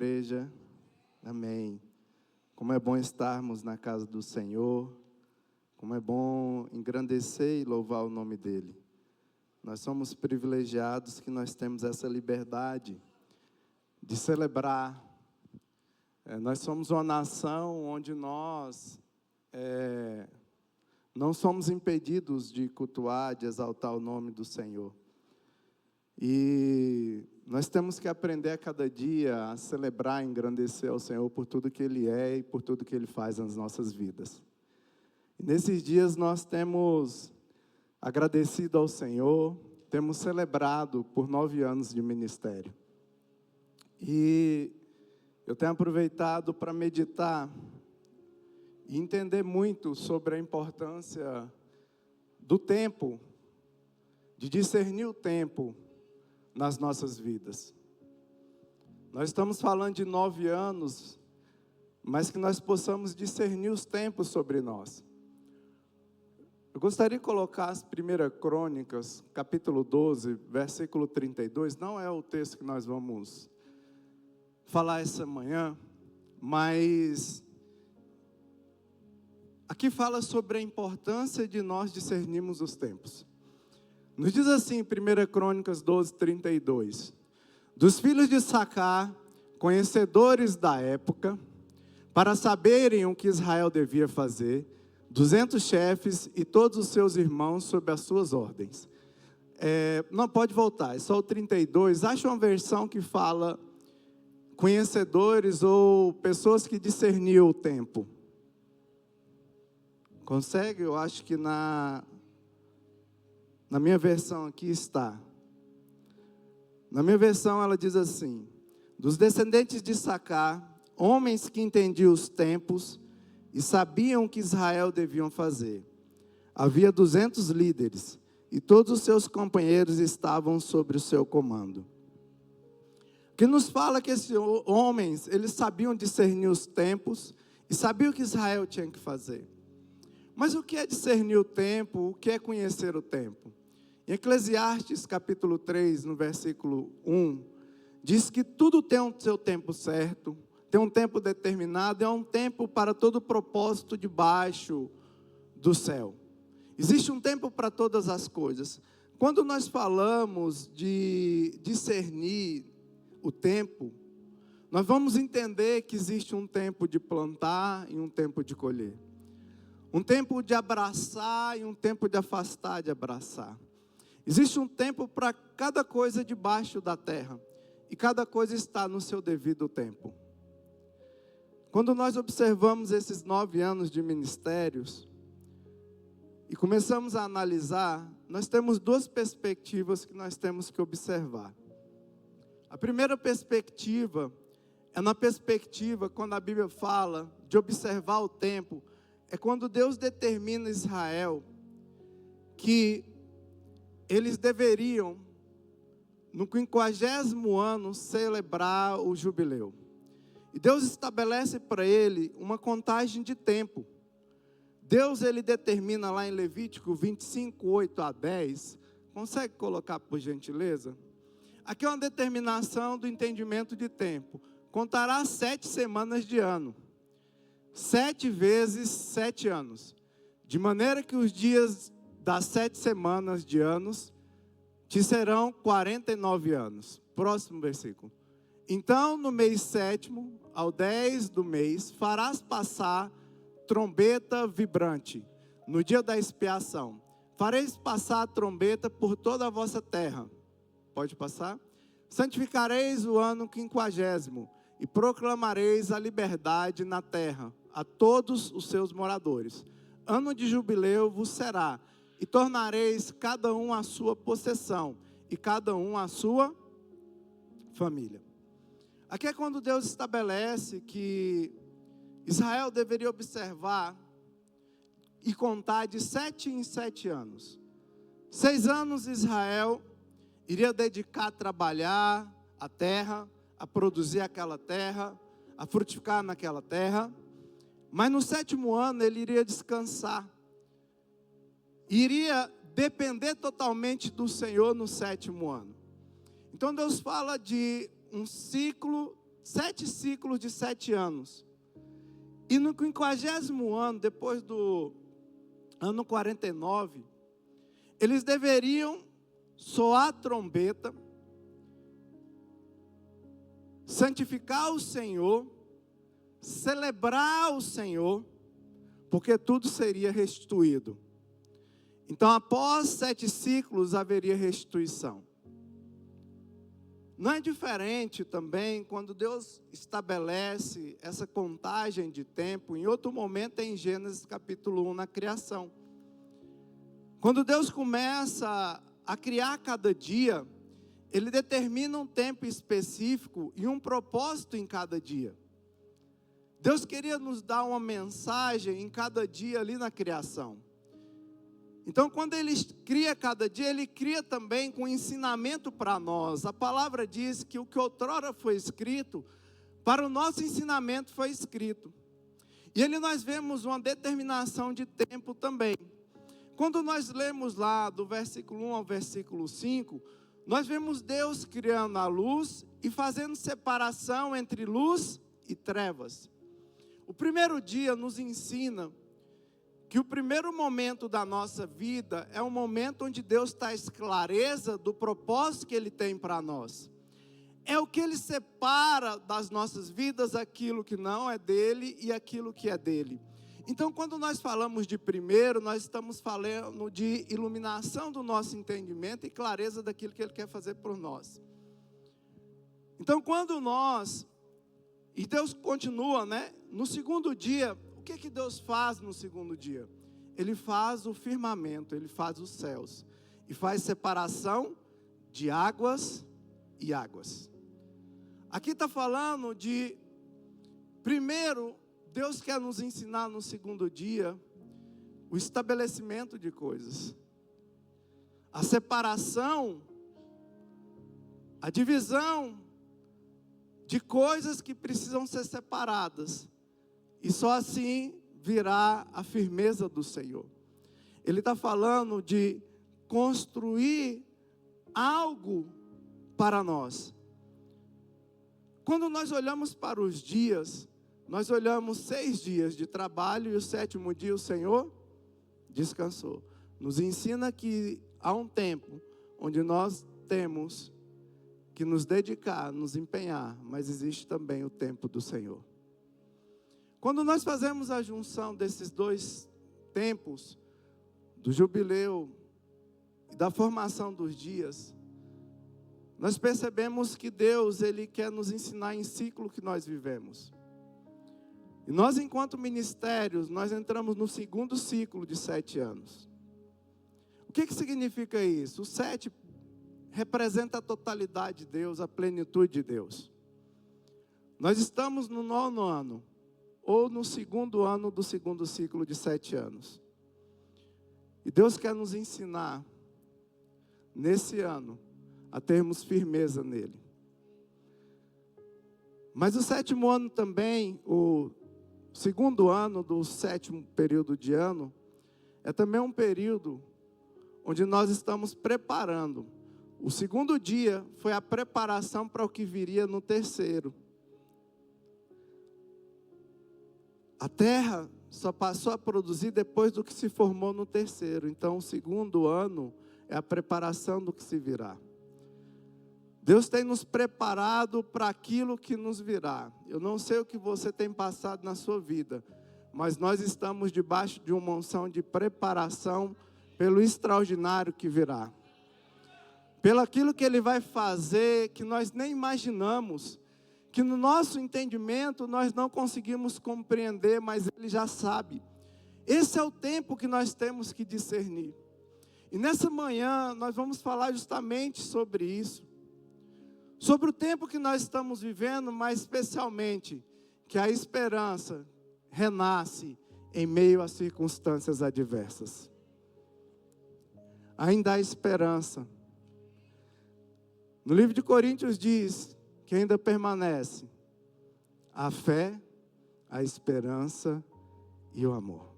Igreja, amém. Como é bom estarmos na casa do Senhor, como é bom engrandecer e louvar o nome dEle. Nós somos privilegiados que nós temos essa liberdade de celebrar. Nós somos uma nação onde nós não somos impedidos de cultuar, de exaltar o nome do Senhor. E nós temos que aprender a cada dia a celebrar e engrandecer ao Senhor por tudo que Ele é e por tudo que Ele faz nas nossas vidas. E nesses dias nós temos agradecido ao Senhor, temos celebrado por 9 anos de ministério. E eu tenho aproveitado para meditar e entender muito sobre a importância do tempo, de discernir o tempo nas nossas vidas. Nós estamos falando de 9 anos, mas que nós possamos discernir os tempos sobre nós. Eu gostaria de colocar as 1 Crônicas, capítulo 12, versículo 32. Não é o texto que nós vamos falar essa manhã, mas aqui fala sobre a importância de nós discernirmos os tempos. Nos diz assim, 1 Crônicas 12, 32. Dos filhos de Issacar, conhecedores da época, para saberem o que Israel devia fazer, 200 chefes e todos os seus irmãos sob as suas ordens. Não, pode voltar, é só o 32. Acha uma versão que fala conhecedores ou pessoas que discerniam o tempo. Consegue? Eu acho que na minha versão aqui está. Na minha versão ela diz assim: dos descendentes de Issacar, homens que entendiam os tempos e sabiam o que Israel deviam fazer. Havia 200 líderes e todos os seus companheiros estavam sob o seu comando. Que nos fala que esses homens, eles sabiam discernir os tempos e sabiam o que Israel tinha que fazer. Mas o que é discernir o tempo? O que é conhecer o tempo? Em Eclesiastes, capítulo 3, no versículo 1, diz que tudo tem o seu tempo certo, tem um tempo determinado, é um tempo para todo propósito debaixo do céu. Existe um tempo para todas as coisas. Quando nós falamos de discernir o tempo, nós vamos entender que existe um tempo de plantar e um tempo de colher. Um tempo de abraçar e um tempo de afastar de abraçar. Existe um tempo para cada coisa debaixo da terra. E cada coisa está no seu devido tempo. Quando nós observamos esses 9 anos de ministérios e começamos a analisar, nós temos 2 perspectivas que nós temos que observar. A primeira perspectiva é na perspectiva quando a Bíblia fala de observar o tempo. É quando Deus determina a Israel que eles deveriam, no 50º ano, celebrar o jubileu. E Deus estabelece para ele uma contagem de tempo. Deus, ele determina lá em Levítico 25, 8 a 10. Consegue colocar, por gentileza? Aqui é uma determinação do entendimento de tempo. Contará 7 semanas de ano. 7 vezes 7 anos. De maneira que os dias das 7 semanas de anos te serão 49 anos. Próximo versículo. Então, no mês 7º, ao 10 do mês, farás passar trombeta vibrante, no dia da expiação. Fareis passar a trombeta por toda a vossa terra. Pode passar? Santificareis o ano 50º e proclamareis a liberdade na terra a todos os seus moradores. Ano de jubileu vos será, e tornareis cada um a sua possessão, e cada um a sua família. Aqui é quando Deus estabelece que Israel deveria observar e contar de 7 em 7 anos. 6 anos Israel iria dedicar a trabalhar a terra, a produzir aquela terra, a frutificar naquela terra. Mas no 7º ano ele iria descansar. Iria depender totalmente do Senhor no 7º ano. Então Deus fala de um ciclo 7 ciclos de 7 anos. E no 50º ano, depois do ano 49, eles deveriam soar a trombeta, santificar o Senhor, celebrar o Senhor, porque tudo seria restituído. Então, após 7 ciclos, haveria restituição. Não é diferente também quando Deus estabelece essa contagem de tempo, em outro momento em Gênesis capítulo 1, na criação. Quando Deus começa a criar cada dia, Ele determina um tempo específico e um propósito em cada dia. Deus queria nos dar uma mensagem em cada dia ali na criação. Então, quando Ele cria cada dia, Ele cria também com ensinamento para nós. A palavra diz que o que outrora foi escrito, para o nosso ensinamento foi escrito. E ali nós vemos uma determinação de tempo também. Quando nós lemos lá do versículo 1 ao versículo 5, nós vemos Deus criando a luz e fazendo separação entre luz e trevas. O primeiro dia nos ensina que o primeiro momento da nossa vida é um momento onde Deus traz clareza do propósito que Ele tem para nós. É o que Ele separa das nossas vidas aquilo que não é dEle e aquilo que é dEle. Então, quando nós falamos de primeiro, nós estamos falando de iluminação do nosso entendimento e clareza daquilo que Ele quer fazer por nós. Então, quando nós, e Deus continua, no segundo dia, o que Deus faz no segundo dia? Ele faz o firmamento, Ele faz os céus, e faz separação de águas e águas. Aqui está falando de, primeiro, Deus quer nos ensinar no segundo dia o estabelecimento de coisas. A separação, a divisão de coisas que precisam ser separadas. E só assim virá a firmeza do Senhor. Ele está falando de construir algo para nós. Quando nós olhamos para os dias, nós olhamos 6 dias de trabalho e o 7º dia o Senhor descansou. Nos ensina que há um tempo onde nós temos que nos dedicar, nos empenhar, mas existe também o tempo do Senhor. Quando nós fazemos a junção desses 2 tempos, do jubileu e da formação dos dias, nós percebemos que Deus, Ele quer nos ensinar em ciclo que nós vivemos. E nós, enquanto ministérios, nós entramos no segundo ciclo de 7 anos. O que significa isso? O 7 representa a totalidade de Deus, a plenitude de Deus. Nós estamos no 9º ano, ou no 2º ano do segundo ciclo de 7 anos. E Deus quer nos ensinar, nesse ano, a termos firmeza nele. Mas o 7º ano também, o 2º ano do 7º período de ano, é também um período onde nós estamos preparando. O 2º dia foi a preparação para o que viria no 3º. A terra só passou a produzir depois do que se formou no 3º. Então, o 2º ano é a preparação do que se virá. Deus tem nos preparado para aquilo que nos virá. Eu não sei o que você tem passado na sua vida, mas nós estamos debaixo de uma unção de preparação pelo extraordinário que virá. Pelo aquilo que Ele vai fazer, que nós nem imaginamos, que no nosso entendimento nós não conseguimos compreender, mas Ele já sabe. Esse é o tempo que nós temos que discernir. E nessa manhã nós vamos falar justamente sobre isso. Sobre o tempo que nós estamos vivendo, mas especialmente que a esperança renasce em meio às circunstâncias adversas. Ainda há esperança. No livro de Coríntios diz que ainda permanece a fé, a esperança e o amor.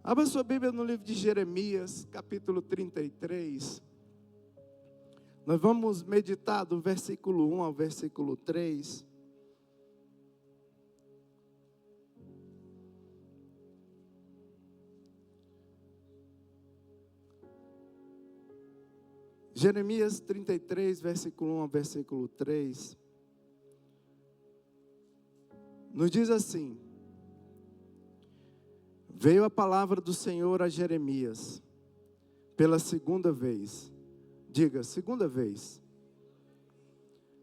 Abra sua Bíblia no livro de Jeremias, capítulo 33. Nós vamos meditar do versículo 1 ao versículo 3. Jeremias 33, versículo 1 ao versículo 3, nos diz assim: veio a palavra do Senhor a Jeremias, pela segunda vez, diga, segunda vez,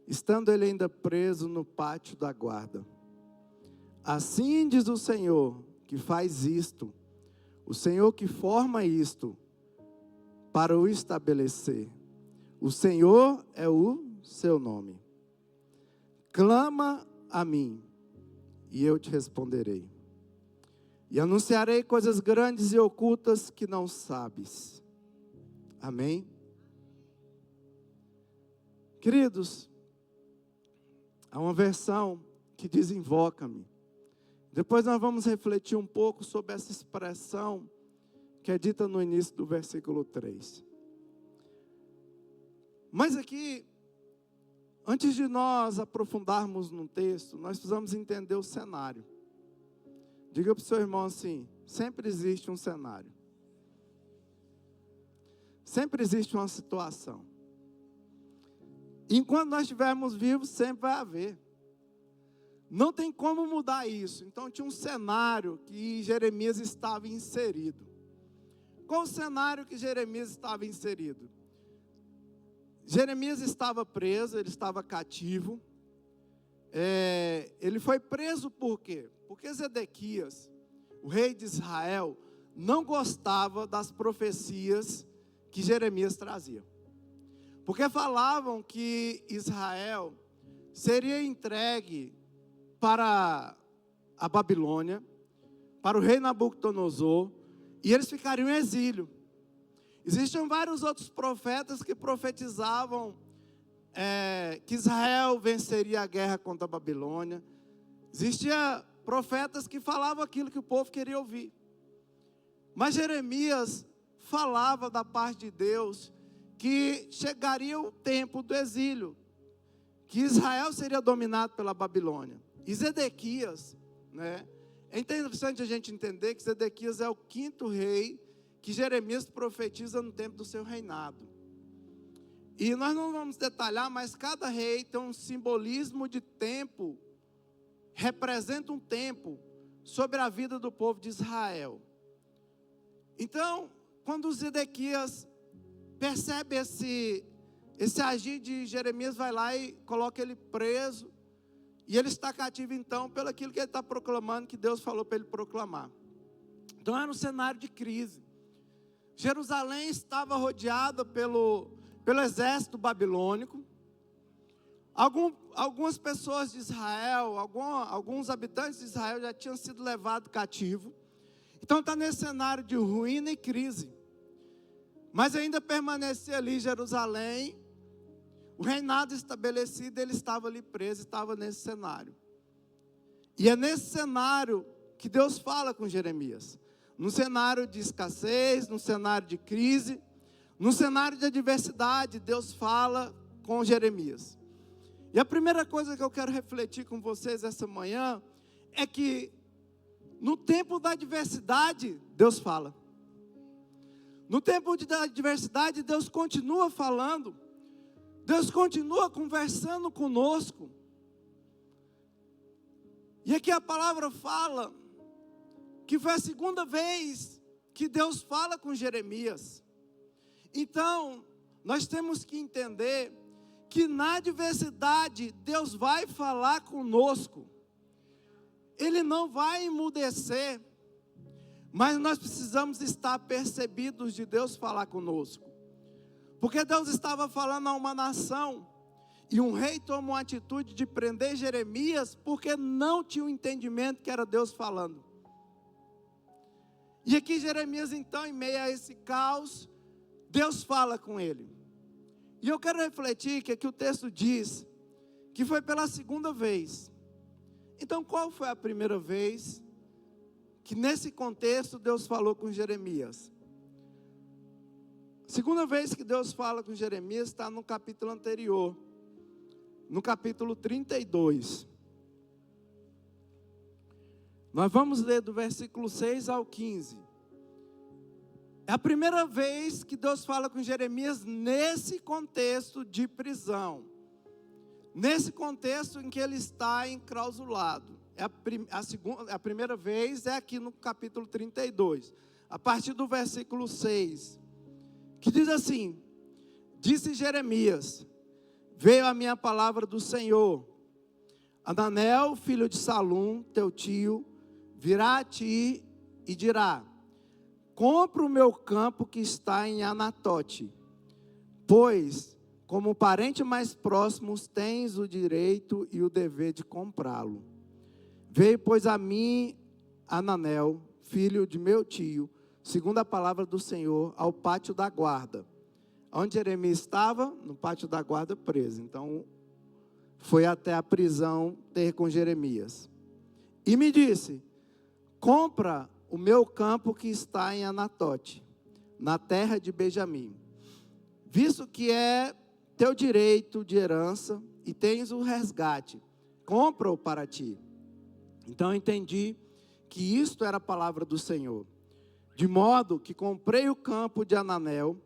estando ele ainda preso no pátio da guarda. Assim diz o Senhor que faz isto, o Senhor que forma isto, para o estabelecer. O Senhor é o seu nome. Clama a mim, e eu te responderei. E anunciarei coisas grandes e ocultas que não sabes. Amém? Queridos, há uma versão que diz invoca-me. Depois nós vamos refletir um pouco sobre essa expressão que é dita no início do versículo 3. Mas aqui, antes de nós aprofundarmos no texto, nós precisamos entender o cenário. Diga para o seu irmão assim: sempre existe um cenário. Sempre existe uma situação. Enquanto nós estivermos vivos, sempre vai haver. Não tem como mudar isso. Então tinha um cenário que Jeremias estava inserido. Qual o cenário que Jeremias estava inserido? Jeremias estava preso, ele estava cativo. Ele foi preso por quê? Porque Zedequias, o rei de Israel, não gostava das profecias que Jeremias trazia. Porque falavam que Israel seria entregue para a Babilônia, para o rei Nabucodonosor, e eles ficariam em exílio. Existiam vários outros profetas que profetizavam que Israel venceria a guerra contra a Babilônia. Existiam profetas que falavam aquilo que o povo queria ouvir. Mas Jeremias falava da parte de Deus que chegaria o tempo do exílio, que Israel seria dominado pela Babilônia. E Zedequias, né? É interessante a gente entender que Zedequias é o 5º rei que Jeremias profetiza no tempo do seu reinado. E nós não vamos detalhar, mas cada rei tem um simbolismo de tempo, representa um tempo sobre a vida do povo de Israel. Então, quando Zedequias percebe esse agir de Jeremias, vai lá e coloca ele preso, e ele está cativo então pelo aquilo que ele está proclamando, que Deus falou para ele proclamar. Então era um cenário de crise. Jerusalém estava rodeada pelo exército babilônico. Algumas pessoas de Israel, alguns habitantes de Israel já tinham sido levados cativo. Então está nesse cenário de ruína e crise. Mas ainda permanecia ali Jerusalém, o reinado estabelecido, ele estava ali preso, estava nesse cenário. E é nesse cenário que Deus fala com Jeremias. Num cenário de escassez, num cenário de crise, num cenário de adversidade, Deus fala com Jeremias. E a primeira coisa que eu quero refletir com vocês essa manhã é que no tempo da adversidade, Deus fala. No tempo da adversidade, Deus continua falando. Deus continua conversando conosco. E aqui a palavra fala que foi a segunda vez que Deus fala com Jeremias. Então, nós temos que entender que na adversidade Deus vai falar conosco. Ele não vai emudecer, mas nós precisamos estar percebidos de Deus falar conosco. Porque Deus estava falando a uma nação, e um rei tomou a atitude de prender Jeremias, porque não tinha o entendimento que era Deus falando. E aqui Jeremias então, em meio a esse caos, Deus fala com ele. E eu quero refletir que aqui o texto diz que foi pela segunda vez. Então qual foi a primeira vez que que nesse contexto Deus falou com Jeremias? Segunda vez que Deus fala com Jeremias está no capítulo anterior, no capítulo 32. Nós vamos ler do versículo 6 ao 15. É a primeira vez que Deus fala com Jeremias nesse contexto de prisão. Nesse contexto em que ele está enclausulado. A primeira vez é aqui no capítulo 32. A partir do versículo 6. Que diz assim: disse Jeremias: veio a minha palavra do Senhor. Ananel, filho de Salum, teu tio, virá a ti e dirá: compra o meu campo que está em Anatote, pois, como parente mais próximo, tens o direito e o dever de comprá-lo. Veio, pois, a mim Ananel, filho de meu tio, segundo a palavra do Senhor, ao pátio da guarda. Onde Jeremias estava? No pátio da guarda, preso. Então, foi até a prisão ter com Jeremias. E me disse: compra o meu campo que está em Anatote, na terra de Benjamim, visto que é teu direito de herança e tens o resgate, compra-o para ti. Então eu entendi que isto era a palavra do Senhor. De modo que comprei o campo de Ananel,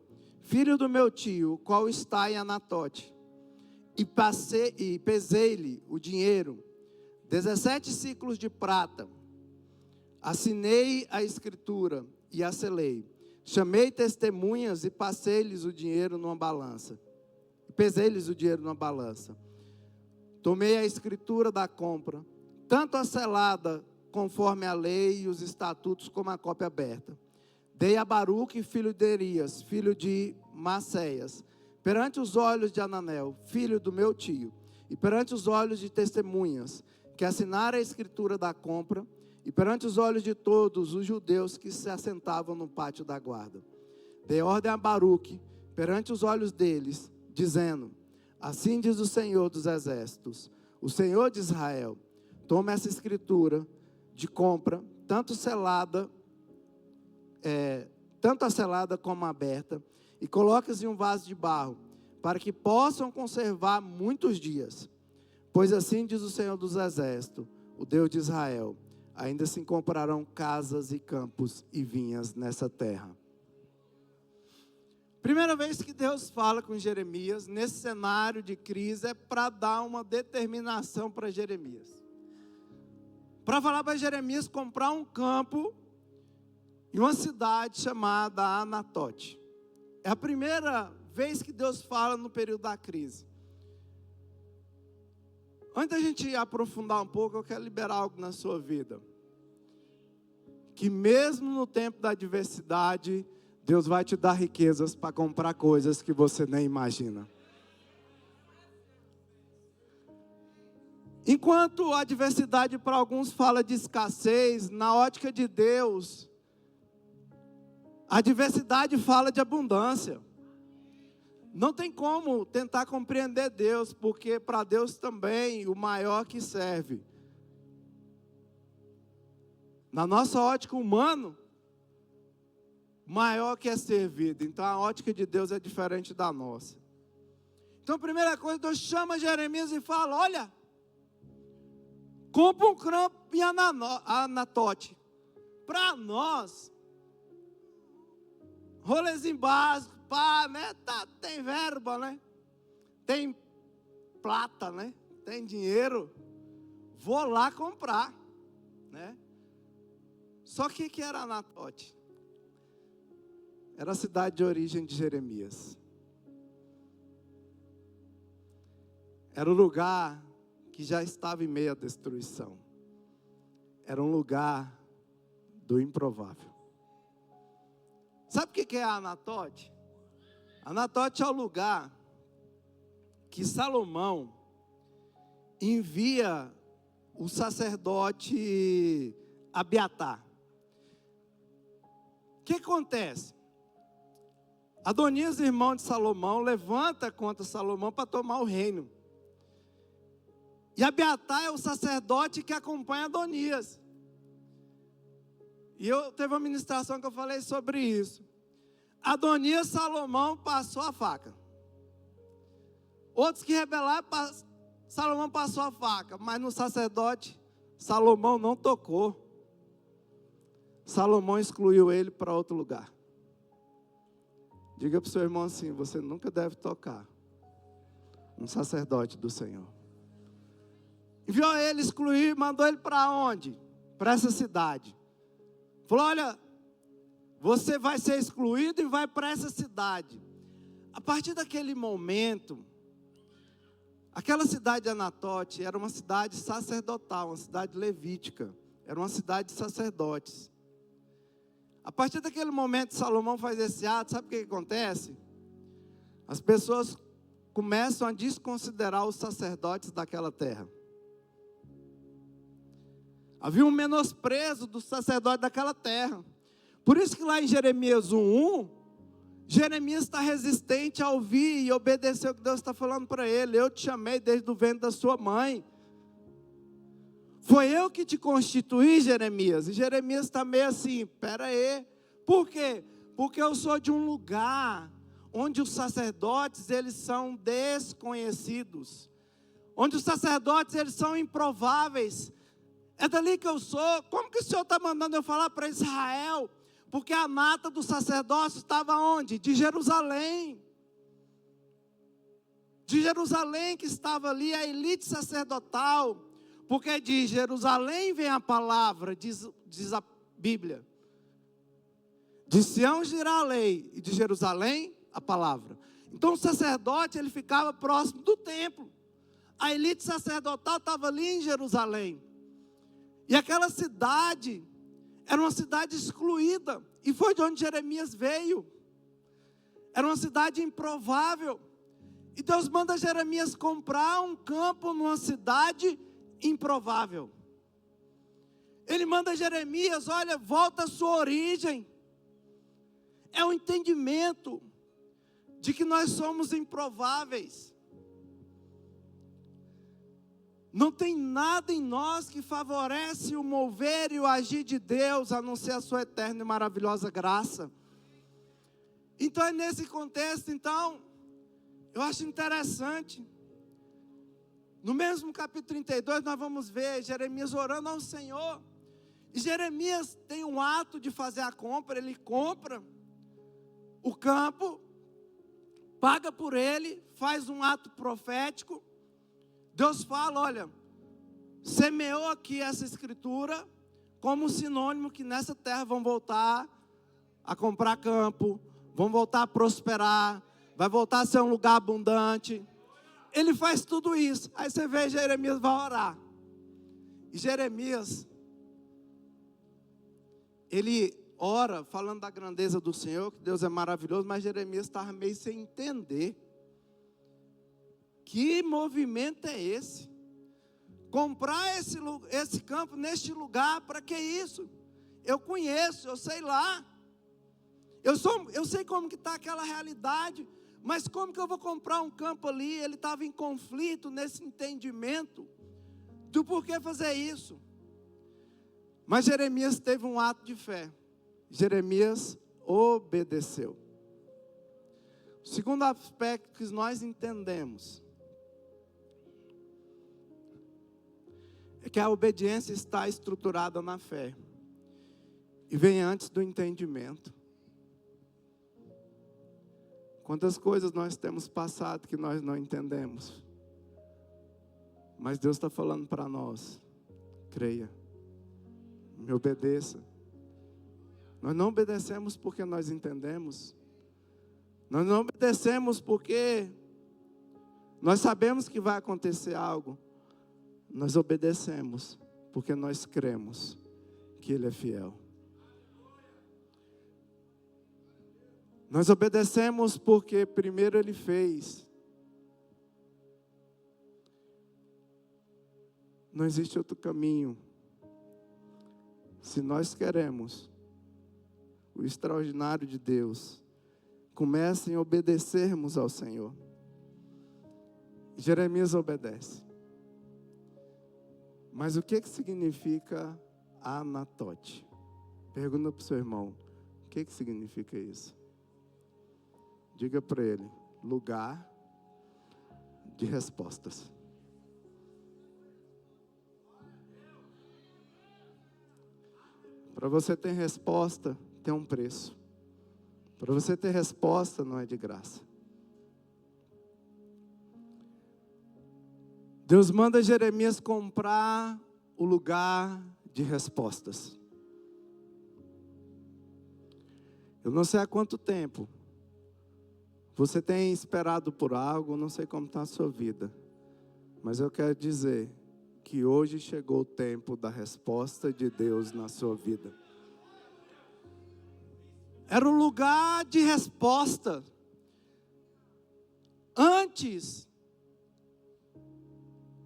filho do meu tio, qual está em Anatote, e pesei-lhe o dinheiro, 17 siclos de prata. Assinei a escritura e a selei. Chamei testemunhas e passei-lhes o dinheiro numa balança. Pesei-lhes o dinheiro numa balança. Tomei a escritura da compra, tanto a selada conforme a lei e os estatutos, como a cópia aberta. Dei a Baruque, filho de Erias, filho de Maceias, perante os olhos de Ananel, filho do meu tio, e perante os olhos de testemunhas, que assinaram a escritura da compra, e perante os olhos de todos os judeus que se assentavam no pátio da guarda. Dei ordem a Baruque, perante os olhos deles, dizendo: assim diz o Senhor dos exércitos, o Senhor de Israel: toma essa escritura de compra, tanto a selada como a aberta, e coloca-as em um vaso de barro, para que possam conservar muitos dias. Pois assim diz o Senhor dos exércitos, o Deus de Israel: ainda se comprarão casas e campos e vinhas nessa terra. Primeira vez que Deus fala com Jeremias, nesse cenário de crise, é para dar uma determinação para Jeremias. Para falar para Jeremias comprar um campo em uma cidade chamada Anatote. É a primeira vez que Deus fala no período da crise. Antes da gente aprofundar um pouco, eu quero liberar algo na sua vida. Que mesmo no tempo da adversidade, Deus vai te dar riquezas para comprar coisas que você nem imagina. Enquanto a adversidade para alguns fala de escassez, na ótica de Deus, a adversidade fala de abundância. Não tem como tentar compreender Deus, porque para Deus também o maior que serve. Na nossa ótica humana, maior que é servido. Então a ótica de Deus é diferente da nossa. Então a primeira coisa, Deus chama Jeremias e fala: olha, compra um campo em Anatote. Para nós, rolezinho básico, pá, né? Tem verba, né? Tem plata, né? Tem dinheiro. Vou lá comprar, né? Só que o que era Anatote? Era a cidade de origem de Jeremias. Era o lugar que já estava em meio à destruição. Era um lugar do improvável. Sabe o que é Anatote? Anatote é o lugar que Salomão envia o sacerdote Abiatar. O que acontece? Adonias, irmão de Salomão, levanta contra Salomão para tomar o reino. E Abiatar é o sacerdote que acompanha Adonias. E teve uma ministração que eu falei sobre isso. Adonias, Salomão passou a faca. Outros que rebelaram, Salomão passou a faca. Mas no sacerdote, Salomão não tocou. Salomão excluiu ele para outro lugar. Diga para o seu irmão assim: você nunca deve tocar um sacerdote do Senhor. Enviou ele, excluiu, mandou ele para onde? Para essa cidade. Falou: olha, você vai ser excluído e vai para essa cidade. A partir daquele momento, aquela cidade de Anatote era uma cidade sacerdotal, uma cidade levítica. Era uma cidade de sacerdotes. A partir daquele momento que Salomão faz esse ato, sabe o que acontece? As pessoas começam a desconsiderar os sacerdotes daquela terra. Havia um menosprezo do sacerdote daquela terra. Por isso que lá em Jeremias 1:1, Jeremias está resistente a ouvir e obedecer o que Deus está falando para ele. Eu te chamei desde o ventre da sua mãe. Foi eu que te constituí, Jeremias. E Jeremias está meio assim: espera aí. Por quê? Porque eu sou de um lugar onde os sacerdotes, eles são desconhecidos. Onde os sacerdotes, eles são improváveis. É dali que eu sou. Como que o Senhor está mandando eu falar para Israel? Porque a nata do sacerdócio estava onde? De Jerusalém. De Jerusalém que estava ali a elite sacerdotal. Porque de Jerusalém vem a palavra, diz a Bíblia. De Sião virá a lei, e de Jerusalém a palavra. Então o sacerdote, ele ficava próximo do templo. A elite sacerdotal estava ali em Jerusalém. E aquela cidade era uma cidade excluída. E foi de onde Jeremias veio. Era uma cidade improvável. E Deus manda Jeremias comprar um campo numa cidade improvável. Ele manda Jeremias: olha, volta à sua origem. É um entendimento de que nós somos improváveis. Não tem nada em nós que favorece o mover e o agir de Deus, a não ser a sua eterna e maravilhosa graça. Então é nesse contexto, então, eu acho interessante. No mesmo capítulo 32, nós vamos ver Jeremias orando ao Senhor. E Jeremias tem um ato de fazer a compra. Ele compra o campo, paga por ele, faz um ato profético. Deus fala: olha, semeou aqui essa escritura como um sinônimo que nessa terra vão voltar a comprar campo, vão voltar a prosperar, vai voltar a ser um lugar abundante. Ele faz tudo isso. Aí você vê, Jeremias vai orar. E Jeremias, ele ora falando da grandeza do Senhor, que Deus é maravilhoso, mas Jeremias estava meio sem entender. Que movimento é esse? Comprar esse campo neste lugar, para que isso? Eu conheço, eu sei lá. Eu sei como que está aquela realidade. Mas como que eu vou comprar um campo ali? Ele estava em conflito nesse entendimento do porquê fazer isso. Mas Jeremias teve um ato de fé. Jeremias obedeceu. O segundo aspecto que nós entendemos é que a obediência está estruturada na fé e vem antes do entendimento. Quantas coisas nós temos passado que nós não entendemos. Mas Deus está falando para nós: creia, me obedeça. Nós não obedecemos porque nós entendemos. Nós não obedecemos porque nós sabemos que vai acontecer algo. Nós obedecemos porque nós cremos que Ele é fiel. Nós obedecemos porque primeiro Ele fez. Não existe outro caminho. Se nós queremos o extraordinário de Deus, comece em obedecermos ao Senhor. Jeremias obedece. Mas o que significa Anatote? Pergunta para o seu irmão: o que significa isso? Diga para ele: lugar de respostas. Para você ter resposta, tem um preço. Para você ter resposta, não é de graça. Deus manda Jeremias comprar o lugar de respostas. Eu não sei há quanto tempo você tem esperado por algo, não sei como está a sua vida, mas eu quero dizer que hoje chegou o tempo da resposta de Deus na sua vida. Era um lugar de resposta. Antes,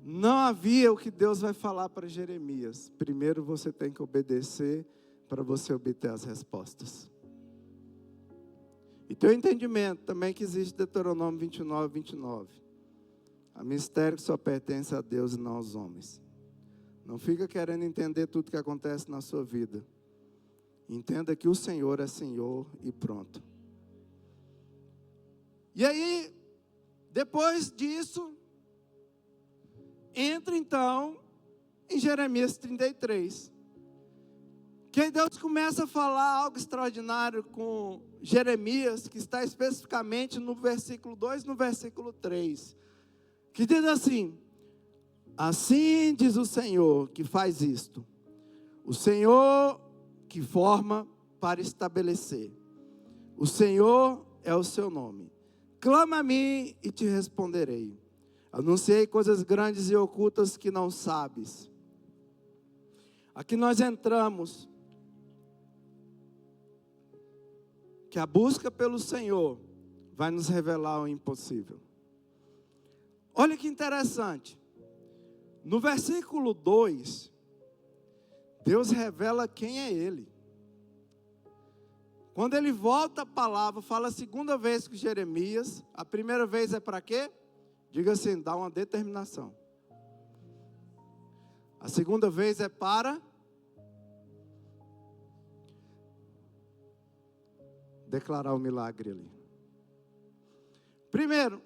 não havia o que Deus vai falar para Jeremias. Primeiro você tem que obedecer para você obter as respostas. E teu entendimento também que existe Deuteronômio 29, 29. Há mistério que só pertence a Deus e não aos homens. Não fica querendo entender tudo que acontece na sua vida. Entenda que o Senhor é Senhor e pronto. E aí, depois disso, entra então em Jeremias 33. Que aí Deus começa a falar algo extraordinário com Jeremias, que está especificamente no versículo 2 e no versículo 3. Que diz assim: assim diz o Senhor que faz isto, o Senhor que forma para estabelecer, o Senhor é o seu nome. Clama a mim e te responderei. Anunciei coisas grandes e ocultas que não sabes. Aqui nós entramos que a busca pelo Senhor vai nos revelar o impossível. Olha que interessante. No versículo 2, Deus revela quem é Ele. Quando Ele volta a palavra, fala a segunda vez com Jeremias. A primeira vez é para quê? Diga assim, dá uma determinação. A segunda vez é para declarar o milagre ali. Primeiro,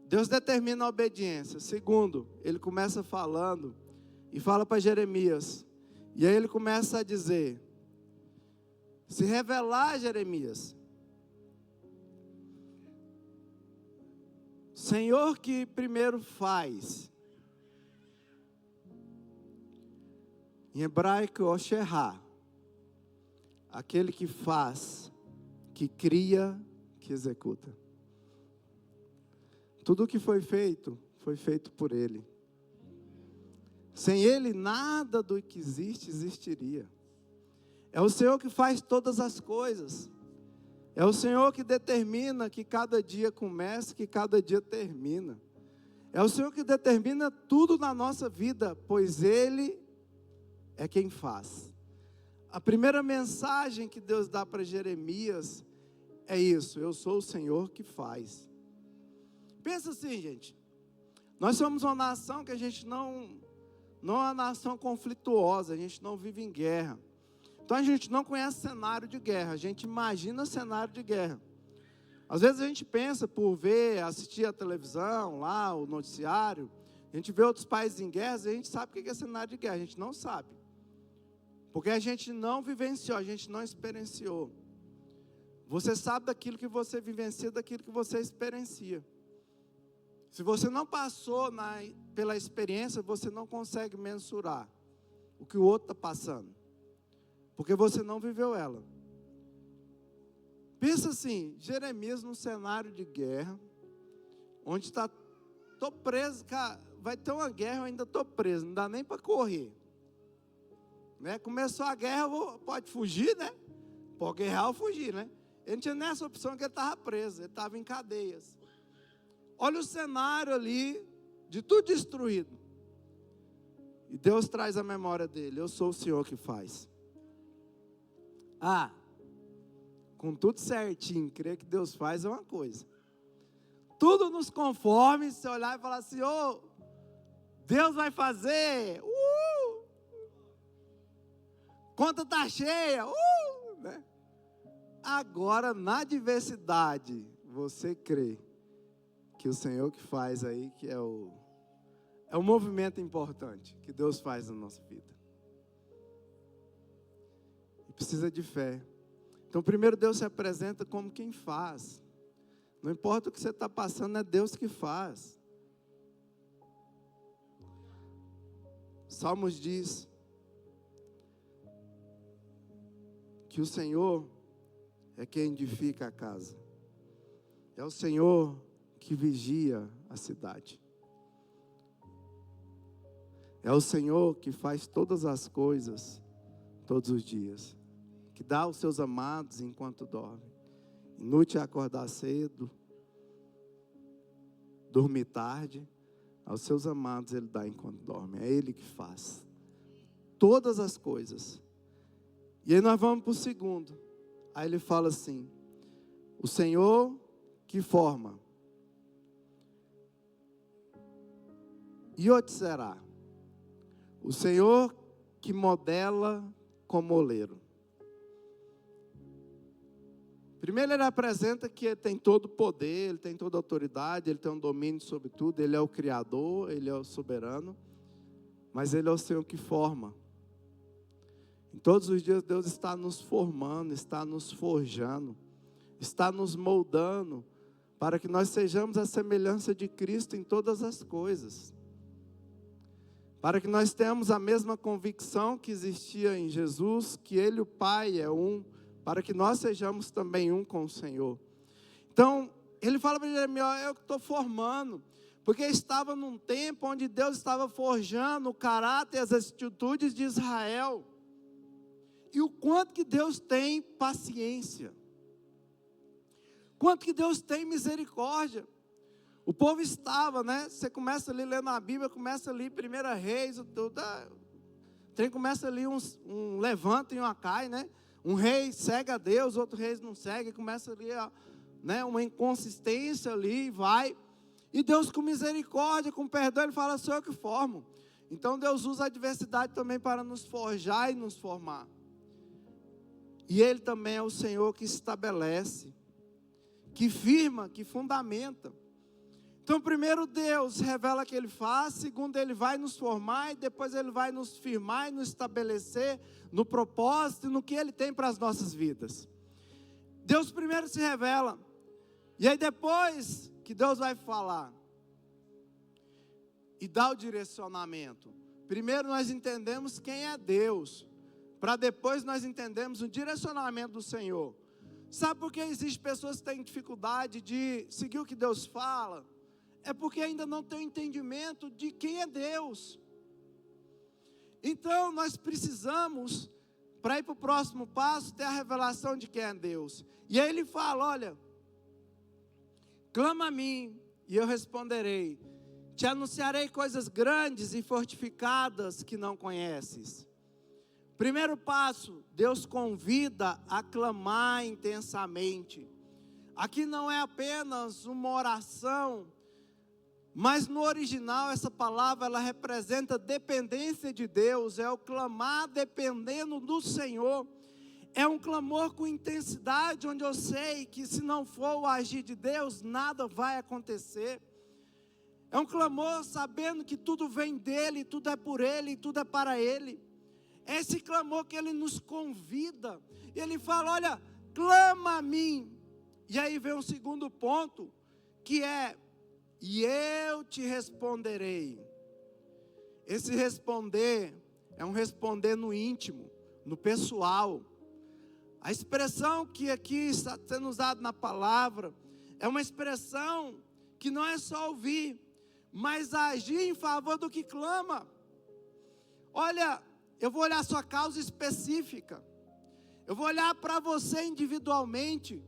Deus determina a obediência. Segundo, Ele começa falando e fala para Jeremias. E aí Ele começa a dizer: se revelar, Jeremias, Senhor que primeiro faz. Em hebraico, Osherá. Aquele que faz, que cria, que executa. Tudo o que foi feito por Ele. Sem Ele, nada do que existe, existiria. É o Senhor que faz todas as coisas. É o Senhor que determina que cada dia comece, que cada dia termina. É o Senhor que determina tudo na nossa vida, pois Ele é quem faz. A primeira mensagem que Deus dá para Jeremias é isso: eu sou o Senhor que faz. Pensa assim, gente. Nós somos uma nação que a gente não é uma nação conflituosa, a gente não vive em guerra. Então a gente não conhece cenário de guerra, a gente imagina cenário de guerra. Às vezes a gente pensa por ver, assistir a televisão, lá, o noticiário, a gente vê outros países em guerra e a gente sabe o que é cenário de guerra, a gente não sabe. Porque a gente não vivenciou, a gente não experienciou. Você sabe daquilo que você vivencia, daquilo que você experiencia. Se você não passou pela experiência, você não consegue mensurar o que o outro está passando. Porque você não viveu ela. Pensa assim, Jeremias num cenário de guerra, onde estou preso, cara, vai ter uma guerra, eu ainda estou preso, não dá nem para correr. Né? Começou a guerra, pode fugir, né? Pode guerrear ou fugir, né? Ele não tinha nessa opção que ele estava preso, ele estava em cadeias. Olha o cenário ali, de tudo destruído. E Deus traz a memória dele: eu sou o Senhor que faz. Com tudo certinho, crer que Deus faz é uma coisa. Tudo nos conforme, se olhar e falar assim: Deus vai fazer, conta está cheia, né? agora na adversidade você crê que o Senhor que faz aí, que é o movimento importante que Deus faz na nossa vida. E precisa de fé. Então primeiro Deus se apresenta como quem faz. Não importa o que você está passando, é Deus que faz. Salmos diz que o Senhor é quem edifica a casa. É o Senhor que vigia a cidade. É o Senhor que faz todas as coisas, todos os dias. Que dá aos seus amados enquanto dorme. Inútil é acordar cedo, dormir tarde. Aos seus amados Ele dá enquanto dorme. É Ele que faz todas as coisas. E aí nós vamos para o segundo. Aí ele fala assim: o Senhor que forma. E outro será. O Senhor que modela como oleiro. Primeiro ele apresenta que ele tem todo o poder, ele tem toda a autoridade, ele tem um domínio sobre tudo, ele é o Criador, ele é o soberano, mas ele é o Senhor que forma. Em todos os dias Deus está nos formando, está nos forjando, está nos moldando, para que nós sejamos a semelhança de Cristo em todas as coisas. Para que nós tenhamos a mesma convicção que existia em Jesus, que Ele, o Pai, é um, para que nós sejamos também um com o Senhor. Então, ele fala para Jeremias: eu estou formando, porque estava num tempo onde Deus estava forjando o caráter e as atitudes de Israel. E o quanto que Deus tem paciência, quanto que Deus tem misericórdia. O povo estava, né? Você começa ali lendo a Bíblia, começa ali 1 Reis, o trem começa ali um levanta e um cai, né? Um rei segue a Deus, outro rei não segue, começa ali, né, uma inconsistência ali, vai. E Deus com misericórdia, com perdão, Ele fala: sou eu que formo. Então Deus usa a adversidade também para nos forjar e nos formar. E Ele também é o Senhor que estabelece, que firma, que fundamenta. Então primeiro Deus revela que Ele faz, segundo Ele vai nos formar, e depois Ele vai nos firmar e nos estabelecer no propósito e no que Ele tem para as nossas vidas. Deus primeiro se revela, e aí depois que Deus vai falar e dar o direcionamento, primeiro nós entendemos quem é Deus, para depois nós entendermos o direcionamento do Senhor. Sabe por que existem pessoas que têm dificuldade de seguir o que Deus fala? É porque ainda não tem o entendimento de quem é Deus. Então nós precisamos, para ir para o próximo passo, ter a revelação de quem é Deus. E aí ele fala: olha, clama a mim e eu responderei, te anunciarei coisas grandes e fortificadas que não conheces. Primeiro passo, Deus convida a clamar intensamente. Aqui não é apenas uma oração, mas no original essa palavra ela representa dependência de Deus, é o clamar dependendo do Senhor. É um clamor com intensidade, onde eu sei que se não for o agir de Deus, nada vai acontecer. É um clamor sabendo que tudo vem dEle, tudo é por Ele, tudo é para Ele. É esse clamor que Ele nos convida. E Ele fala: olha, clama a mim. E aí vem o segundo ponto, que é: e eu te responderei. Esse responder é um responder no íntimo, no pessoal. A expressão que aqui está sendo usada na palavra é uma expressão que não é só ouvir, mas agir em favor do que clama. Olha, eu vou olhar a sua causa específica, eu vou olhar para você individualmente.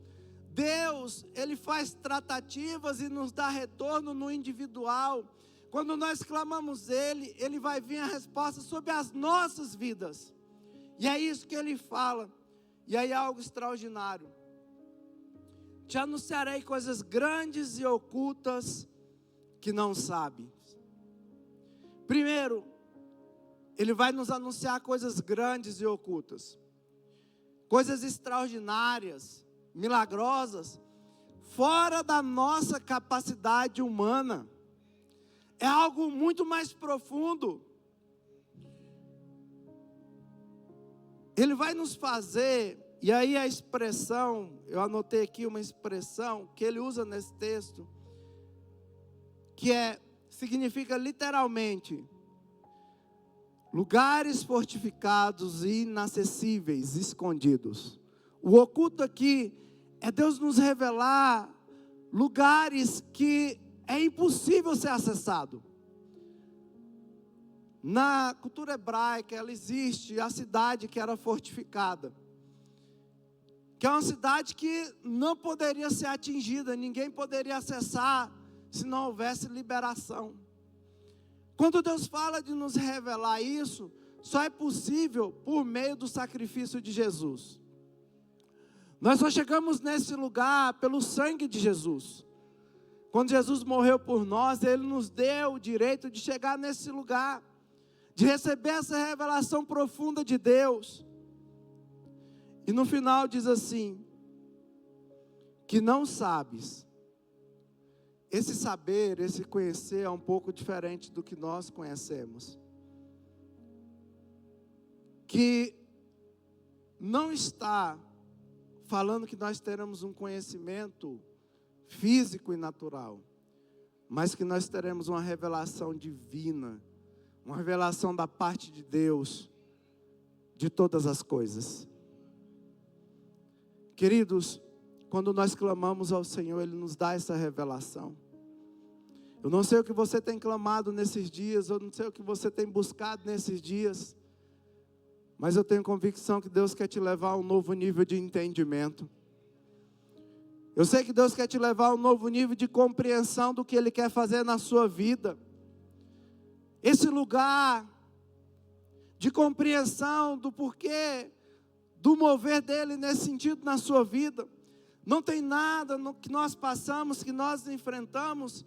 Deus, Ele faz tratativas e nos dá retorno no individual. Quando nós clamamos Ele, Ele vai vir a resposta sobre as nossas vidas. E é isso que Ele fala. E aí algo extraordinário: te anunciarei coisas grandes e ocultas que não sabes. Primeiro, Ele vai nos anunciar coisas grandes e ocultas, coisas extraordinárias, milagrosas, fora da nossa capacidade humana. É algo muito mais profundo. Ele vai nos fazer, e aí a expressão, eu anotei aqui uma expressão que ele usa nesse texto, que significa literalmente, lugares fortificados e inacessíveis, escondidos. O oculto aqui é Deus nos revelar lugares que é impossível ser acessado. Na cultura hebraica, ela existe a cidade que era fortificada, que é uma cidade que não poderia ser atingida, ninguém poderia acessar se não houvesse liberação. Quando Deus fala de nos revelar isso, só é possível por meio do sacrifício de Jesus. Nós só chegamos nesse lugar pelo sangue de Jesus. Quando Jesus morreu por nós, Ele nos deu o direito de chegar nesse lugar, de receber essa revelação profunda de Deus. E no final diz assim, que não sabes. Esse saber, esse conhecer é um pouco diferente do que nós conhecemos. Que não está falando que nós teremos um conhecimento físico e natural, mas que nós teremos uma revelação divina, uma revelação da parte de Deus, de todas as coisas. Queridos, quando nós clamamos ao Senhor, Ele nos dá essa revelação. Eu não sei o que você tem clamado nesses dias, eu não sei o que você tem buscado nesses dias, mas eu tenho convicção que Deus quer te levar a um novo nível de entendimento. Eu sei que Deus quer te levar a um novo nível de compreensão do que Ele quer fazer na sua vida. Esse lugar de compreensão do porquê, do mover dEle nesse sentido na sua vida. Não tem nada no que nós passamos, que nós enfrentamos,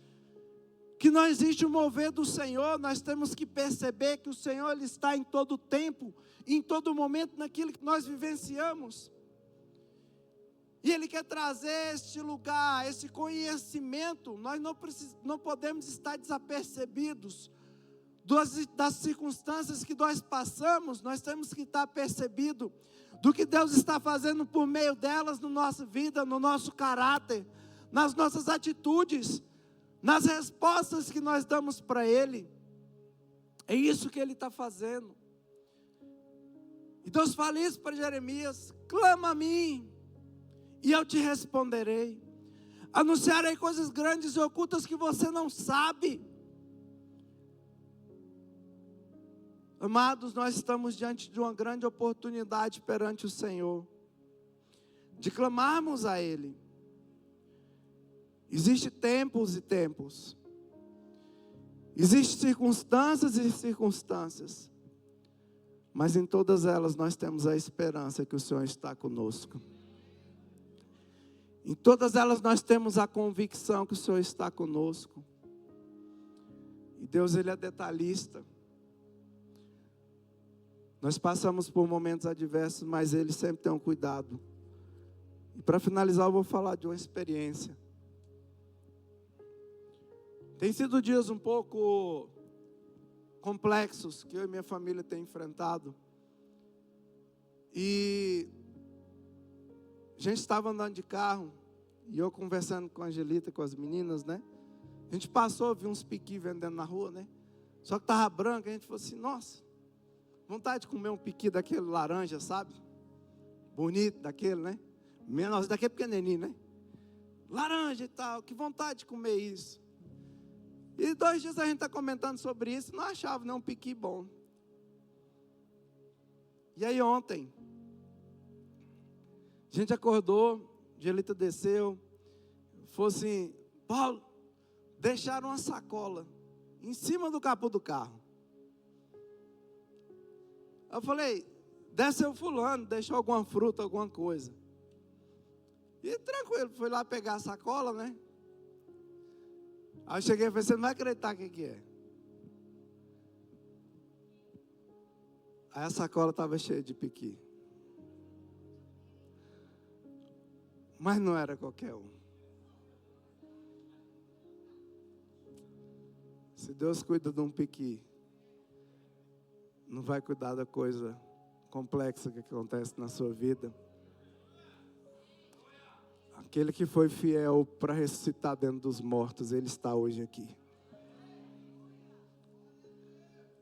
que não existe o mover do Senhor. Nós temos que perceber que o Senhor Ele está em todo tempo, em todo momento, naquilo que nós vivenciamos. E Ele quer trazer este lugar, esse conhecimento. Nós não podemos estar desapercebidos das circunstâncias que nós passamos. Nós temos que estar percebido do que Deus está fazendo por meio delas na nossa vida, no nosso caráter, nas nossas atitudes, nas respostas que nós damos para Ele. É isso que Ele está fazendo. E Deus fala isso para Jeremias: clama a mim, e eu te responderei. Anunciarei coisas grandes e ocultas que você não sabe. Amados, nós estamos diante de uma grande oportunidade perante o Senhor, de clamarmos a Ele. Existem tempos e tempos. Existem circunstâncias e circunstâncias. Mas em todas elas nós temos a esperança que o Senhor está conosco. Em todas elas nós temos a convicção que o Senhor está conosco. E Deus, Ele é detalhista. Nós passamos por momentos adversos, mas Ele sempre tem um cuidado. E para finalizar, eu vou falar de uma experiência. Tem sido dias um pouco complexos que eu e minha família tem enfrentado. E a gente estava andando de carro, e eu conversando com a Angelita, com as meninas, né? A gente passou, viu uns piqui vendendo na rua, né? Só que estava branco, a gente falou assim, nossa, vontade de comer um piqui daquele laranja, sabe? Bonito, daquele, né? Menor, daquele pequenininho, né? Laranja e tal, que vontade de comer isso. E 2 dias a gente está comentando sobre isso, não achava nenhum piqui bom. E aí ontem, a gente acordou, Angelita desceu, falou assim, Paulo, deixaram uma sacola em cima do capô do carro. Eu falei, desceu fulano, deixou alguma fruta, alguma coisa. E tranquilo, fui lá pegar a sacola, né? Aí eu cheguei e falei, você não vai acreditar o que é. Aí a sacola estava cheia de piqui. Mas não era qualquer um. Se Deus cuida de um piqui, não vai cuidar da coisa complexa que acontece na sua vida? Aquele que foi fiel para ressuscitar dentro dos mortos, ele está hoje aqui.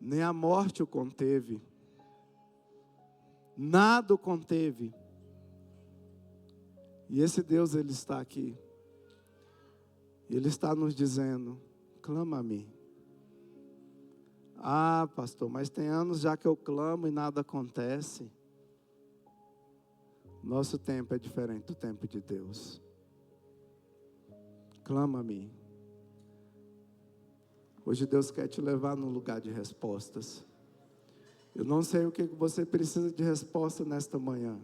Nem a morte o conteve. Nada o conteve. E esse Deus, ele está aqui. Ele está nos dizendo: clama a mim. Ah, pastor, mas tem anos já que eu clamo e nada acontece. Nosso tempo é diferente do tempo de Deus. Clama a mim. Hoje Deus quer te levar num lugar de respostas. Eu não sei o que você precisa de resposta nesta manhã,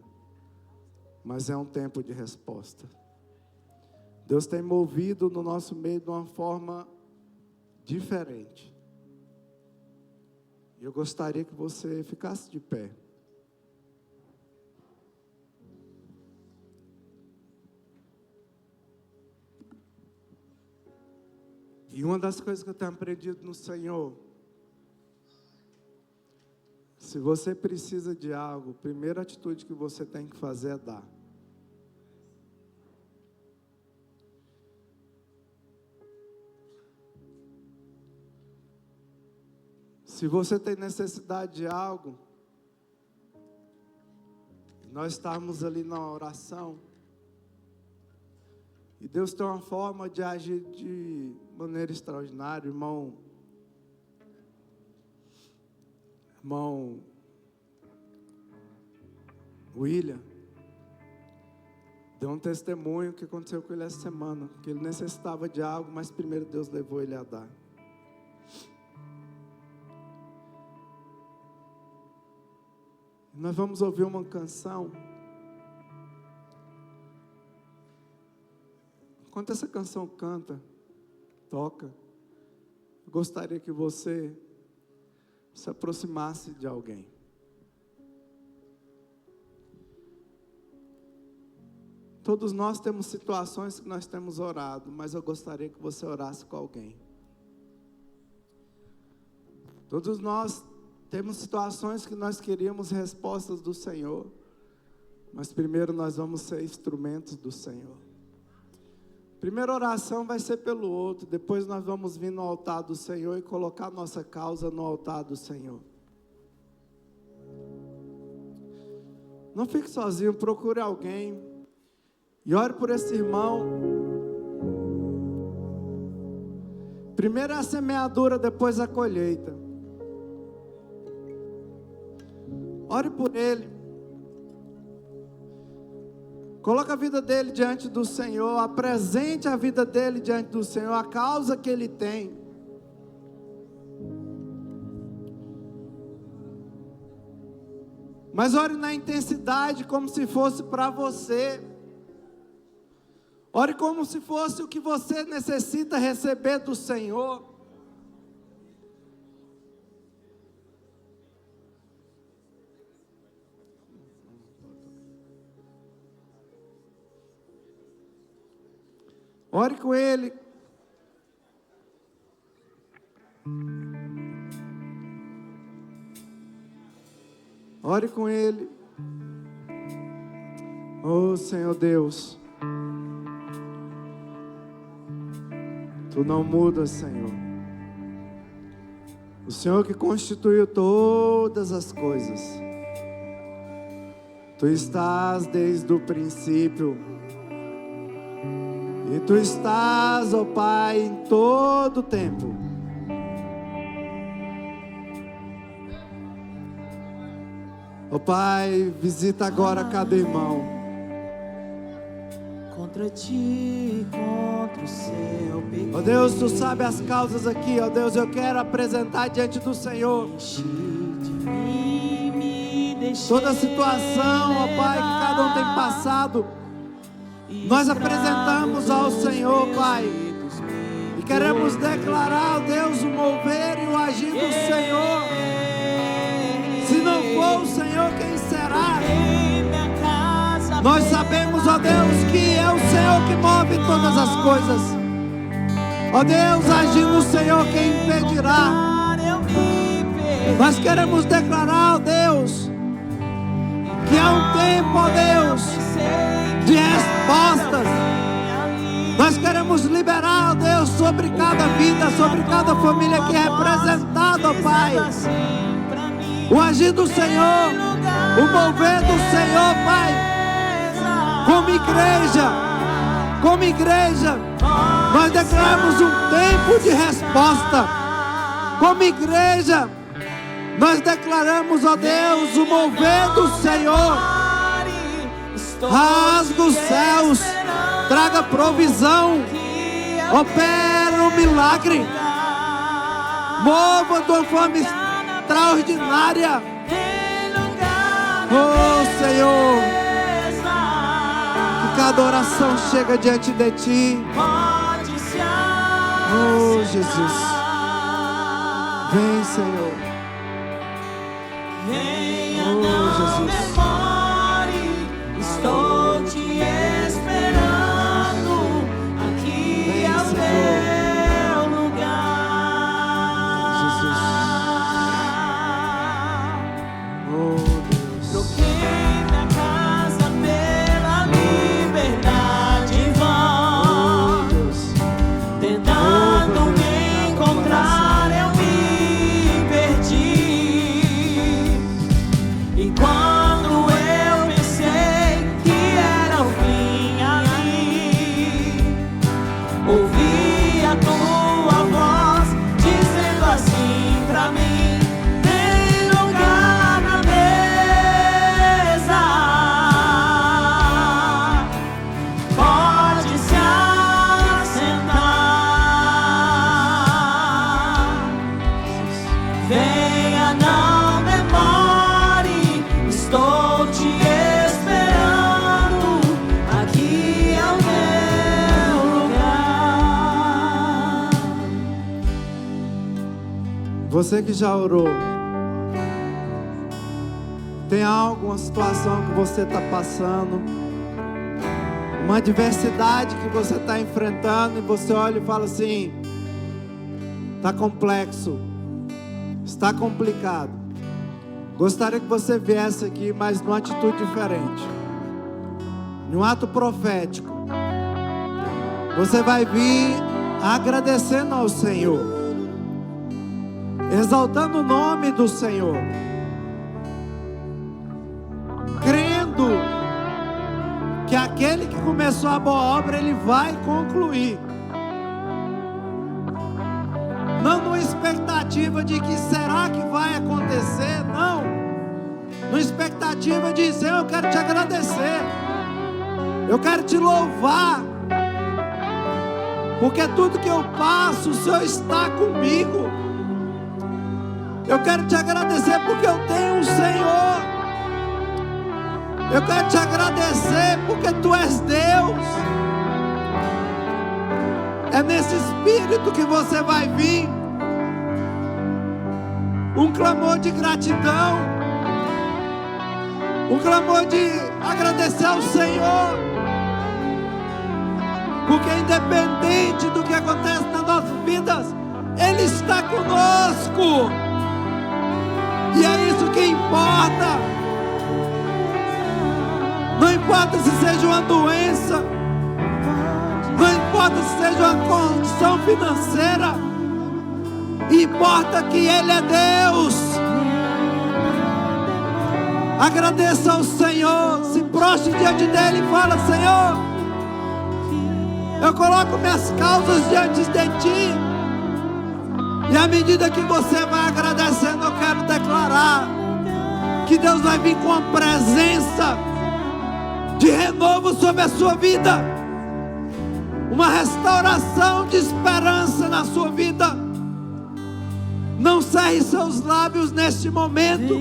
mas é um tempo de resposta. Deus tem movido no nosso meio de uma forma diferente. E eu gostaria que você ficasse de pé. E uma das coisas que eu tenho aprendido no Senhor, se você precisa de algo, a primeira atitude que você tem que fazer é dar. Se você tem necessidade de algo, nós estamos ali na oração, e Deus tem uma forma de agir de maneira extraordinária, irmão William deu um testemunho que aconteceu com ele essa semana, que ele necessitava de algo, mas primeiro Deus levou ele a dar. Nós vamos ouvir uma canção. Enquanto essa canção toca, eu gostaria que você se aproximasse de alguém. Todos nós temos situações que nós temos orado, mas eu gostaria que você orasse com alguém. Todos nós temos situações que nós queríamos respostas do Senhor, mas primeiro nós vamos ser instrumentos do Senhor. Primeira oração vai ser pelo outro, depois nós vamos vir no altar do Senhor e colocar nossa causa no altar do Senhor. Não fique sozinho, procure alguém e ore por esse irmão. Primeiro é a semeadura, depois a colheita. Ore por ele. Coloque a vida dele diante do Senhor. Apresente a vida dele diante do Senhor. A causa que ele tem. Mas ore na intensidade como se fosse para você. Ore como se fosse o que você necessita receber do Senhor. Ore com ele. Ore com ele. Oh Senhor Deus, Tu não mudas, Senhor. O Senhor que constituiu todas as coisas. Tu estás desde o princípio. E Tu estás, ó Pai, em todo o tempo. Ó Pai, visita agora cada irmão. Contra Ti, contra o seu pecado. Ó Deus, Tu sabe as causas aqui, ó Deus, eu quero apresentar diante do Senhor toda a situação, ó Pai, que cada um tem passado. Nós apresentamos ao Senhor, Pai, e queremos declarar, ó Deus, o mover e o agir do Senhor. Se não for o Senhor, quem será? Em minha casa Nós sabemos, ó Deus, que é o Senhor que move todas as coisas. Ó Deus, agindo o Senhor, quem impedirá? Nós queremos declarar, ó Deus, que há um tempo, ó Deus, de respostas. Nós queremos liberar, ó Deus, sobre cada vida, sobre cada família aqui representada, ó Pai. O agir do Senhor, o mover do Senhor, Pai. Como igreja, nós declaramos um tempo de resposta. Como igreja, nós declaramos, ó Deus, o mover do Senhor. Rasga os céus, traga provisão, opera um milagre, mova de uma forma extraordinária. Oh Senhor, que cada oração chega diante de Ti. Oh Jesus, vem Senhor. Oh Jesus, estou te esperando. Aqui é o teu lugar. Jesus. Oh Deus. Troquei minha casa pela liberdade em vão. Oh Deus. Tentando me encontrar, eu me perdi. E quando eu pensei que era o fim ali, ouvi a tua voz dizendo assim pra mim: tem lugar na mesa, pode se assentar. Venha, não demore, estou te esperando. Aqui é o meu lugar. Você que já orou, tem alguma situação que você está passando, uma adversidade que você está enfrentando, e você olha e fala assim: está complexo, está complicado. Gostaria que você viesse aqui, mas numa atitude diferente, num ato profético. Você vai vir agradecendo ao Senhor, exaltando o nome do Senhor, crendo que aquele que começou a boa obra, Ele vai concluir. Não numa expectativa de que será que vai acontecer, não. Numa expectativa de dizer: eu quero te agradecer, eu quero te louvar, porque tudo que eu passo, o Senhor está comigo. Eu quero te agradecer porque eu tenho um Senhor. Eu quero te agradecer porque Tu és Deus. É nesse espírito que você vai vir. Um clamor de gratidão, um clamor de agradecer ao Senhor, porque independente do que acontece nas nossas vidas, Ele está conosco. E é isso que importa. Não importa se seja uma doença, não importa se seja uma condição financeira, importa que Ele é Deus. Agradeça ao Senhor, se prostre diante dEle e fala: Senhor, eu coloco minhas causas diante de Ti. E à medida que você vai agradecendo, eu quero declarar que Deus vai vir com a presença de renovo sobre a sua vida, uma restauração de esperança na sua vida. Não cerre seus lábios neste momento.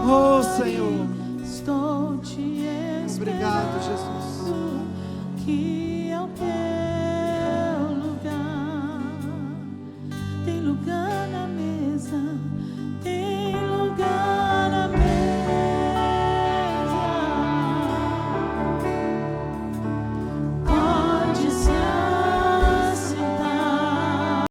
Oh Senhor, estou te esperando. Obrigado, Jesus. Que é o teu lugar. Tem lugar na mesa,